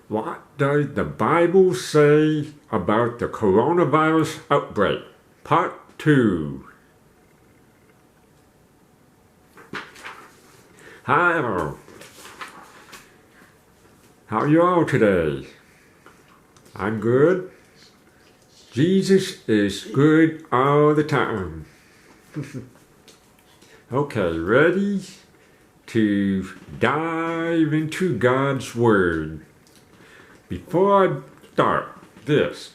What does the Bible say about the coronavirus outbreak? Part 2. Hi, how are you all today? I'm good. Jesus is good all the time. Okay, ready to dive into God's Word. Before I start this,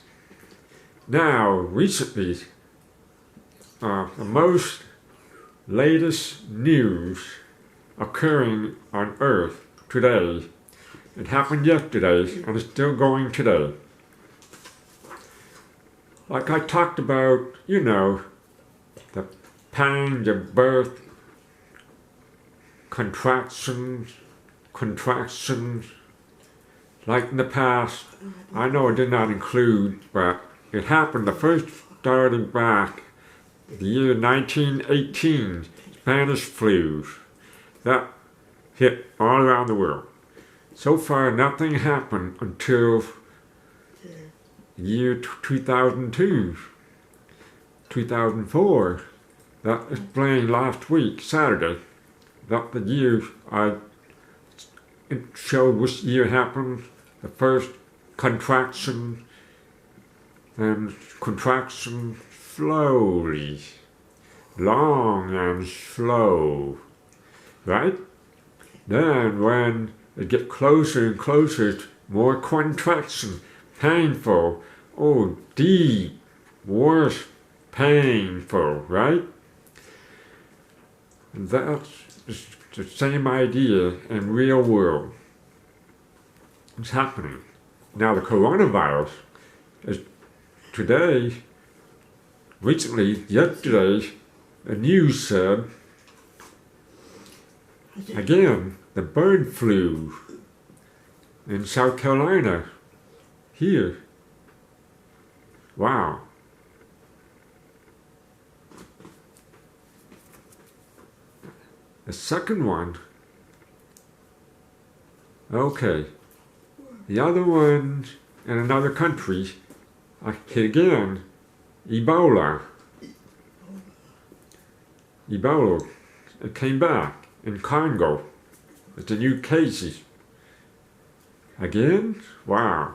now recently, the most latest news occurring on Earth today, it happened yesterday and it's still going today. Like I talked about, the pangs of birth, contractions, like in the past. I know it did not include, but it happened the first starting back the year 1918, Spanish flu. That hit all around the world. So far, nothing happened until the year 2002, 2004. That explained last week, Saturday, that the year it showed which year happened. The first contraction and contraction slowly, long and slow, right? Then when it gets closer and closer, more contraction, painful, deep, worse, painful, right? And that's the same idea in real world. It's happening. Now the coronavirus is today, recently, yesterday, the news said, again, the bird flu in South Carolina, here. Wow. The second one, okay. The other one in another country, again, Ebola. Ebola, it came back in Congo. It's the new cases. Again? Wow.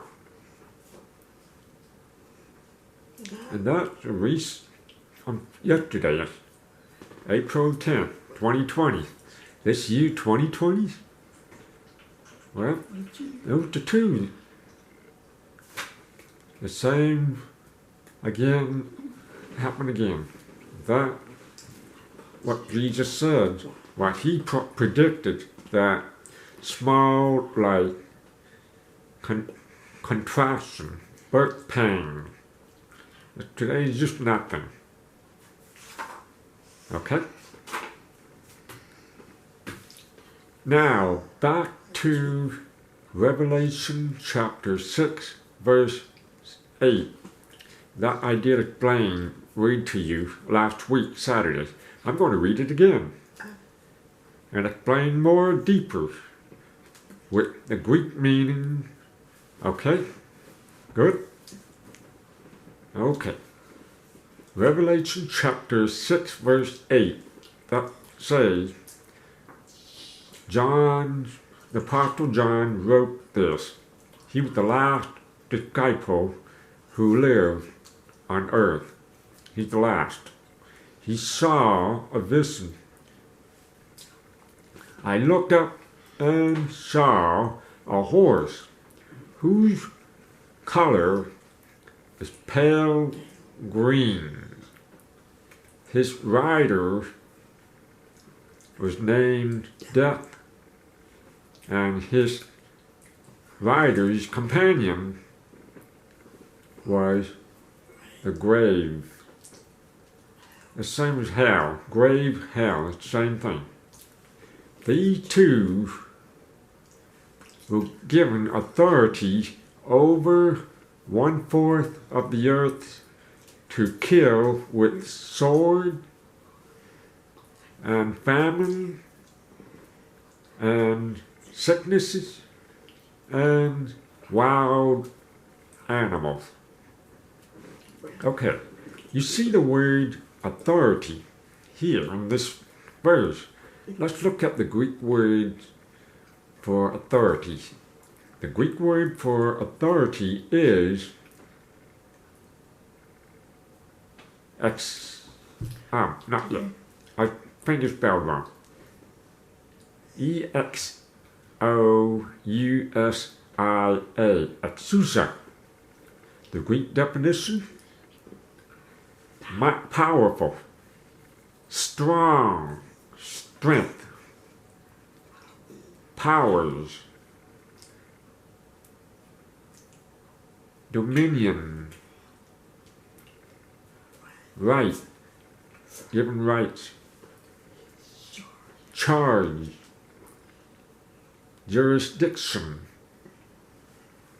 And that's released yesterday, April 10th, 2020. This year, 2020? Well, it was the two. The same, again, happened again. That, what Jesus said, what he predicted, that small, like, contraction, birth pain. Today is just nothing. Okay? Now, back to Revelation chapter 6, verse 8. That I did read to you last week, Saturday. I'm going to read it again and explain more deeper with the Greek meaning. Okay? Good? Okay. Revelation chapter 6, verse 8. That says, John, the Apostle John wrote this. He was the last disciple who lived on earth. He's the last. He saw a vision. I looked up and saw a horse whose color is pale green. His rider was named Death, and his rider's companion was the grave. The same as hell, grave, hell, it's the same thing. These two were given authority over 1/4 of the earth to kill with sword and famine and sicknesses and wild animals. Okay, you see the word authority here in this verse. Let's look at the Greek word for authority. The Greek word for authority is not yet. I think it's spelled wrong. E-X-O-U-S-I-A, exousia. The Greek definition, powerful, strong, strength, powers, dominion, right, given rights, charge, jurisdiction,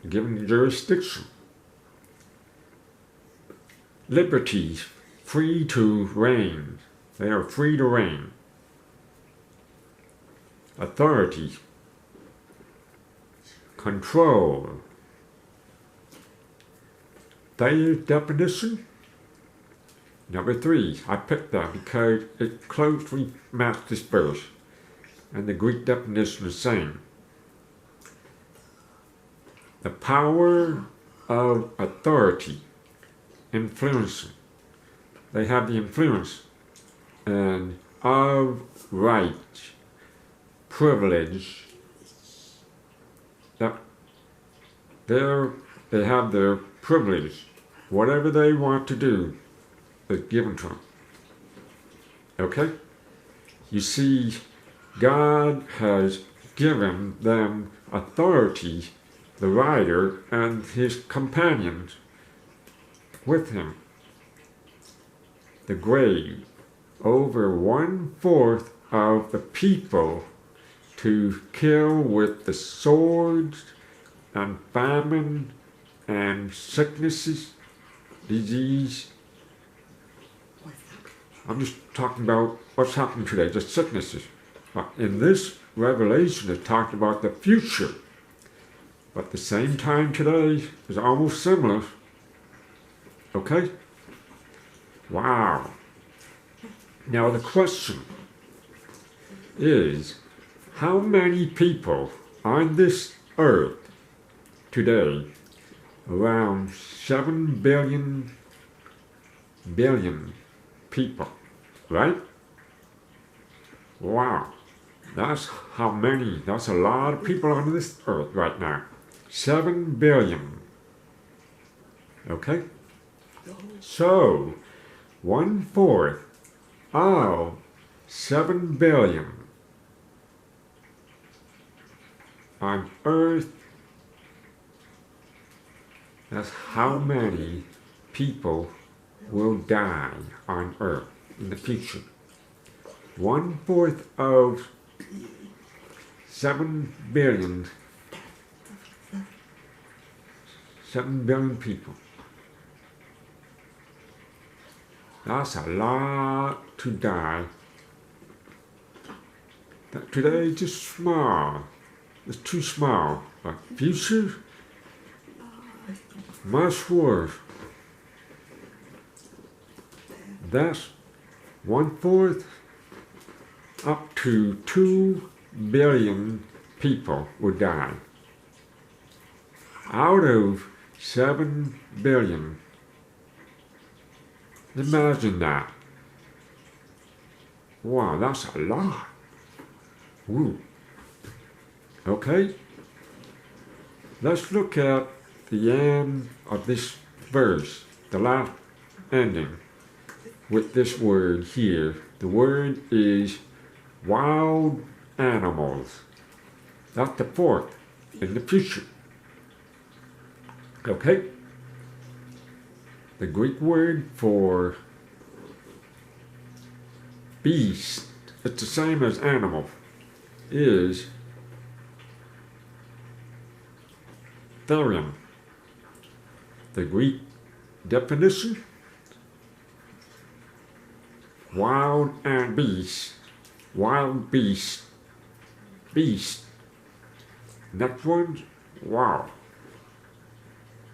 given jurisdiction, liberty, free to reign. They are free to reign. Authority, control. Their definition, number 3. I picked that because it closely matched this verse, and the Greek definition is the same. The power of authority, influencing. They have the influence and of right, privilege. That they have their privilege. Whatever they want to do is given to them. Okay? You see, God has given them authority, the writer and his companions with him. The grave, over 1/4 of the people to kill with the swords and famine and sicknesses, disease. I'm just talking about what's happening today, just sicknesses. In this revelation, it talked about the future. But the same time today is almost similar. Okay? Wow. Now the question is, how many people on this earth today, around 7 billion people, right? Wow. That's how many, that's a lot of people on this earth right now. 7 billion. Okay? So, 1/4 of 7 billion on earth, that's how many people will die on earth in the future. 1/4 of 7 billion people. That's a lot to die. Today is just small. It's too small. But future, much worse. That's 1/4 up to 2 billion people will die. Out of 7 billion. Imagine that. Wow, that's a lot. Woo. Okay? Let's look at the end of this verse, the last ending, with this word here. The word is wild animals. That's the 4th in the future. Okay? The Greek word for beast, it's the same as animal, is therion. The Greek definition, wild and beast, wild beast, beast. Next one, wow.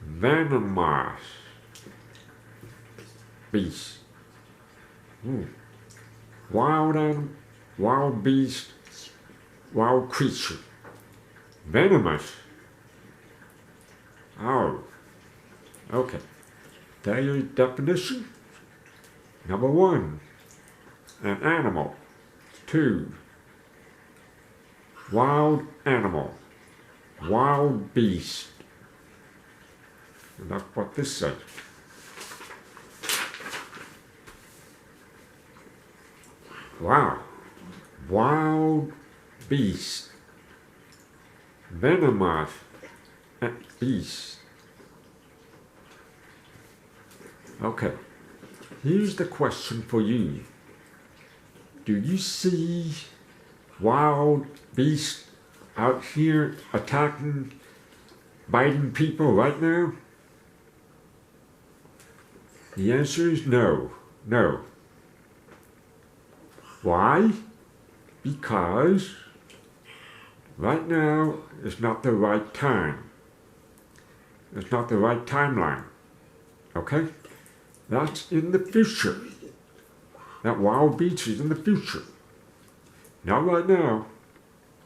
venomous beast. Wild animal, wild beast, wild creature. Venomous. Oh, okay. There your definition. Number 1, an animal. 2, wild animal, wild beast. And that's what this says. Wow. Wild beast. Venomous beast. Okay. Here's the question for you. Do you see wild beasts out here attacking, biting people right now? The answer is no. No. Why? Because right now is not the right time. It's not the right timeline. Okay? That's in the future. That wild beast is in the future. Not right now.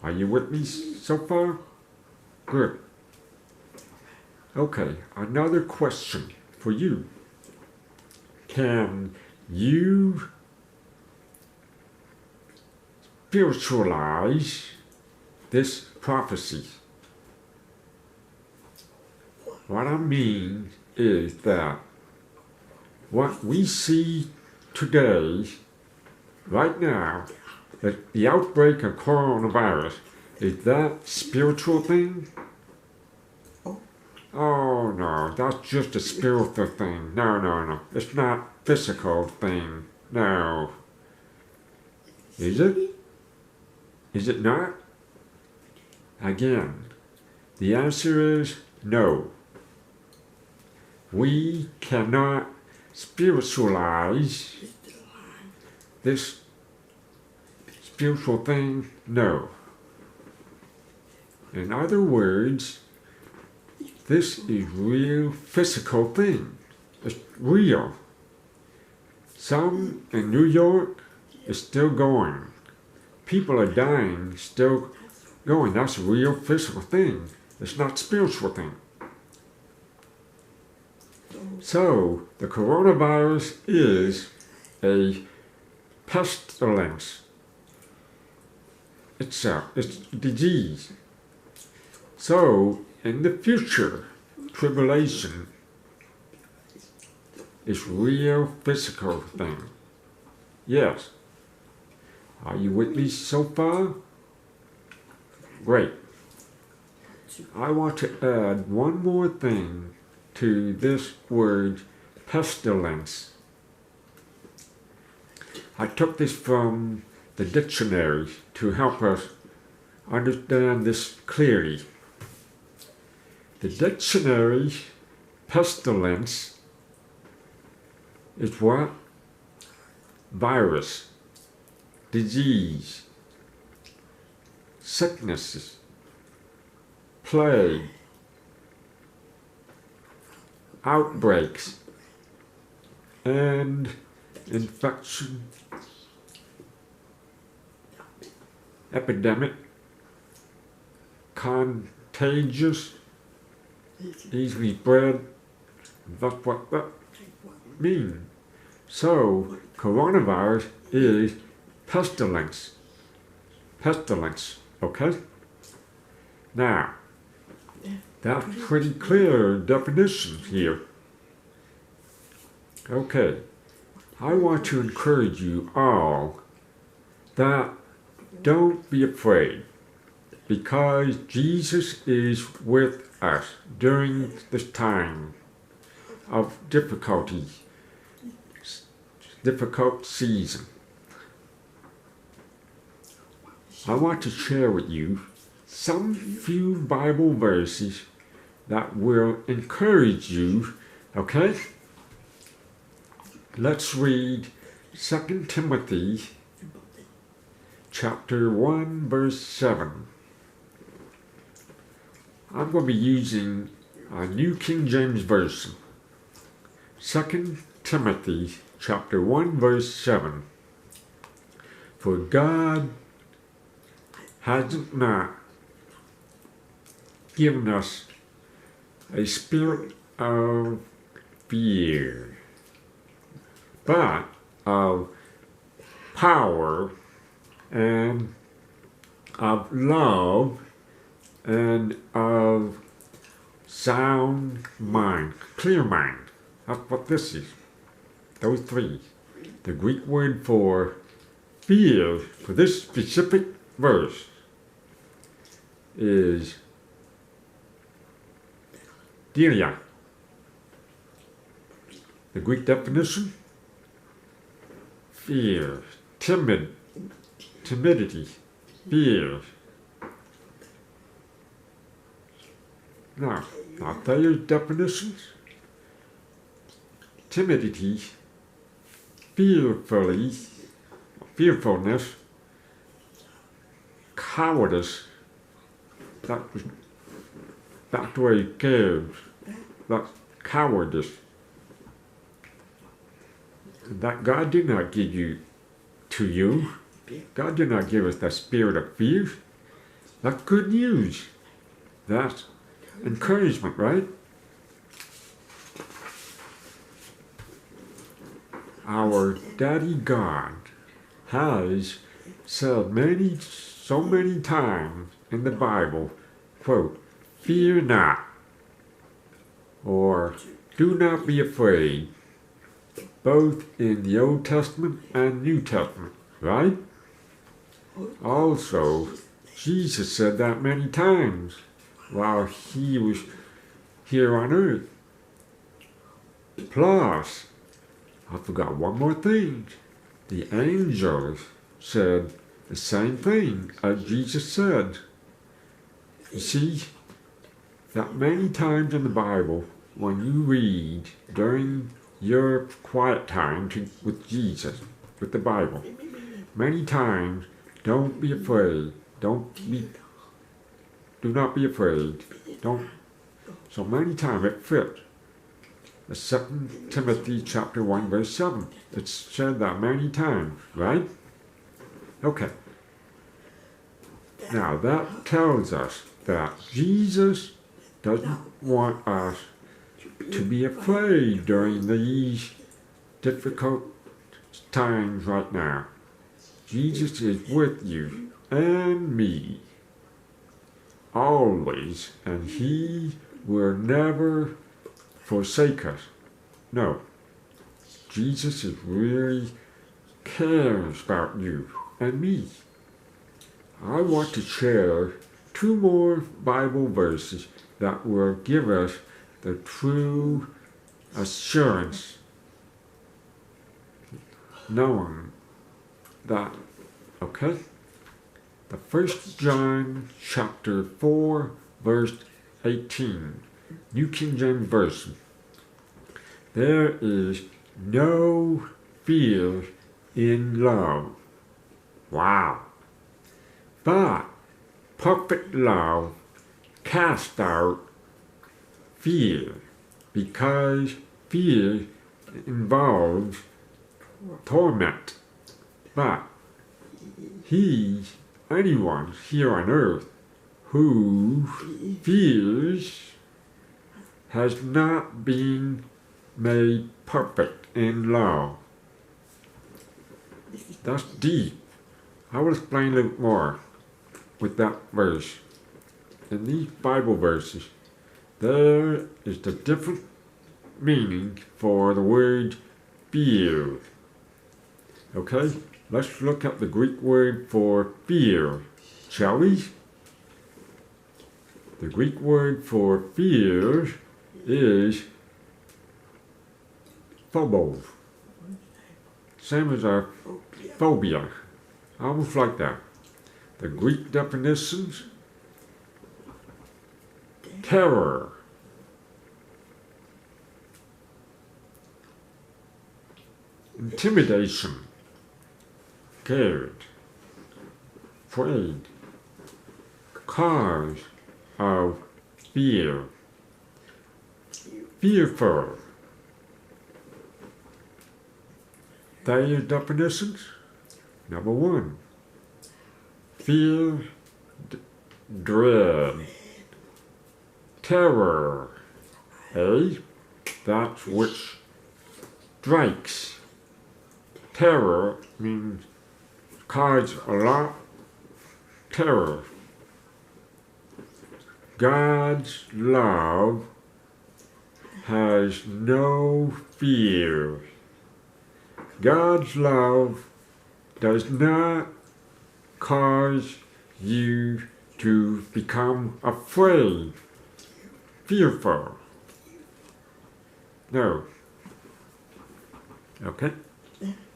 Are you with me so far? Good. Okay, another question for you. Can you spiritualize this prophecy? What I mean is that what we see today, right now, that the outbreak of coronavirus, is that spiritual thing? Oh no, that's just a spiritual thing. No. It's not physical thing. No. Is it? Is it not? Again, the answer is no. We cannot spiritualize this spiritual thing. No. In other words, this is real physical thing. It's real. Some in New York is still going. People are dying, still going. That's a real physical thing. It's not spiritual thing. So, the coronavirus is a pestilence. It's a disease. So, in the future, tribulation is real physical thing. Yes. Are you with me so far? Great. I want to add one more thing to this word, pestilence. I took this from the dictionary to help us understand this clearly. The dictionary, pestilence, is what? Virus, disease, sicknesses, plague, outbreaks, and infection, epidemic, contagious, easily spread. That's what that means. So, coronavirus is pestilence. Pestilence, okay? Now, that's pretty clear definition here. Okay, I want to encourage you all that don't be afraid, because Jesus is with us during this time of difficulty, difficult season. I want to share with you some few Bible verses that will encourage you, okay? Let's read 2 Timothy chapter 1, verse 7. I'm going to be using New King James Version. 2 Timothy chapter 1 verse 7. For God hasn't not given us a spirit of fear, but of power and of love and of sound mind, clear mind. That's what this is. Those three. The Greek word for fear for this specific verse is dilia. The Greek definition: fear, timidity, fear. Now, I'll tell you definitions. Timidity, fearfulness, cowardice. That's the way it goes. That's cowardice. That God did not give to you. God did not give us the spirit of fear. That's good news. That's encouragement, right? Our Daddy God has said so many times in the Bible, quote, fear not, or do not be afraid, both in the Old Testament and New Testament, right? Also, Jesus said that many times while he was here on earth. Plus, I forgot one more thing. The angels said the same thing as Jesus said. You see, that many times in the Bible, when you read during your quiet time with Jesus, with the Bible, many times, don't be afraid. Do not be afraid. So many times it fits. The 2 Timothy chapter 1 verse 7. It's said that many times, right? Okay. Now that tells us that Jesus doesn't want us to be afraid during these difficult times right now. Jesus is with you and me always, and he will never forsake us. No. Jesus really cares about you and me. I want to share 2 more Bible verses that will give us the true assurance, knowing that, okay? The 1 John chapter 4 verse 18, New King James Version. There is no fear in love. Wow. But perfect love casts out fear, because fear involves torment. But anyone here on earth who fears has not been made perfect in love. That's deep. I will explain a little more with that verse. In these Bible verses, there is the different meaning for the word fear. Okay, let's look at the Greek word for fear, shall we? The Greek word for fear is phobos. Same as our phobia. Almost like that. The Greek definitions: terror, intimidation, scared, afraid, cause of fear. fearful. There are your definitions. Number one, fear, dread, terror. A, that which strikes. Terror means cause a lot terror. God's love has no fear. God's love does not cause you to become afraid, fearful. No. Okay?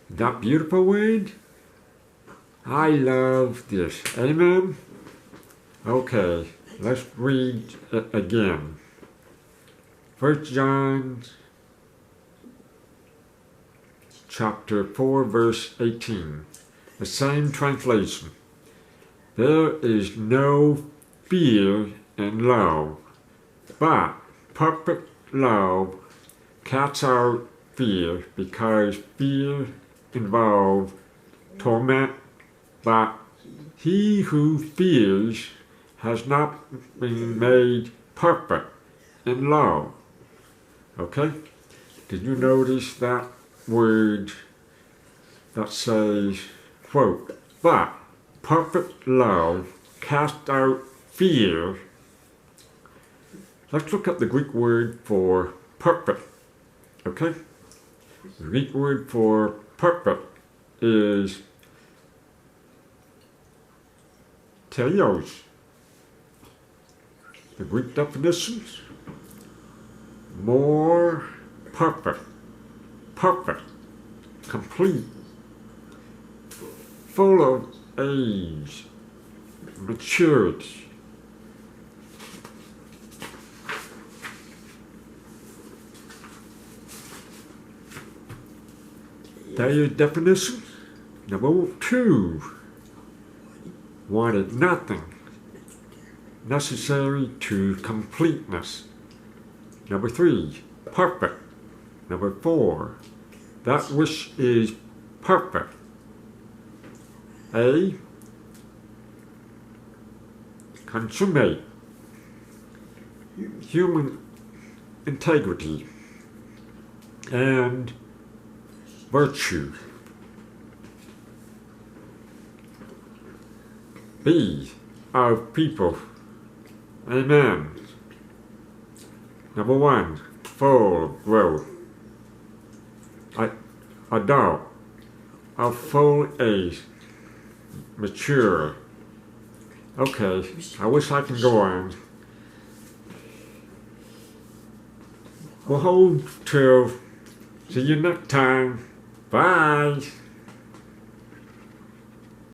That beautiful word? I love this. Amen? Okay, let's read it again. 1 John chapter 4, verse 18. The same translation. There is no fear in love, but perfect love casts out fear, because fear involves torment, but he who fears has not been made perfect in love. Okay? Did you notice that word that says, quote, but perfect love casts out fear? Let's look at the Greek word for perfect. Okay? The Greek word for perfect is teleos. The Greek definitions: more perfect, perfect, complete, full of age, maturity. There are your definitions. Number 2, wanted nothing, necessary to completeness. Number 3, perfect. Number 4, that which is perfect. A, consummate, human integrity and virtue. B, of people. Amen. Number 1, full of growth. Adult, of full age, mature. Okay, I wish I could go on. We'll hold till see you next time. Bye.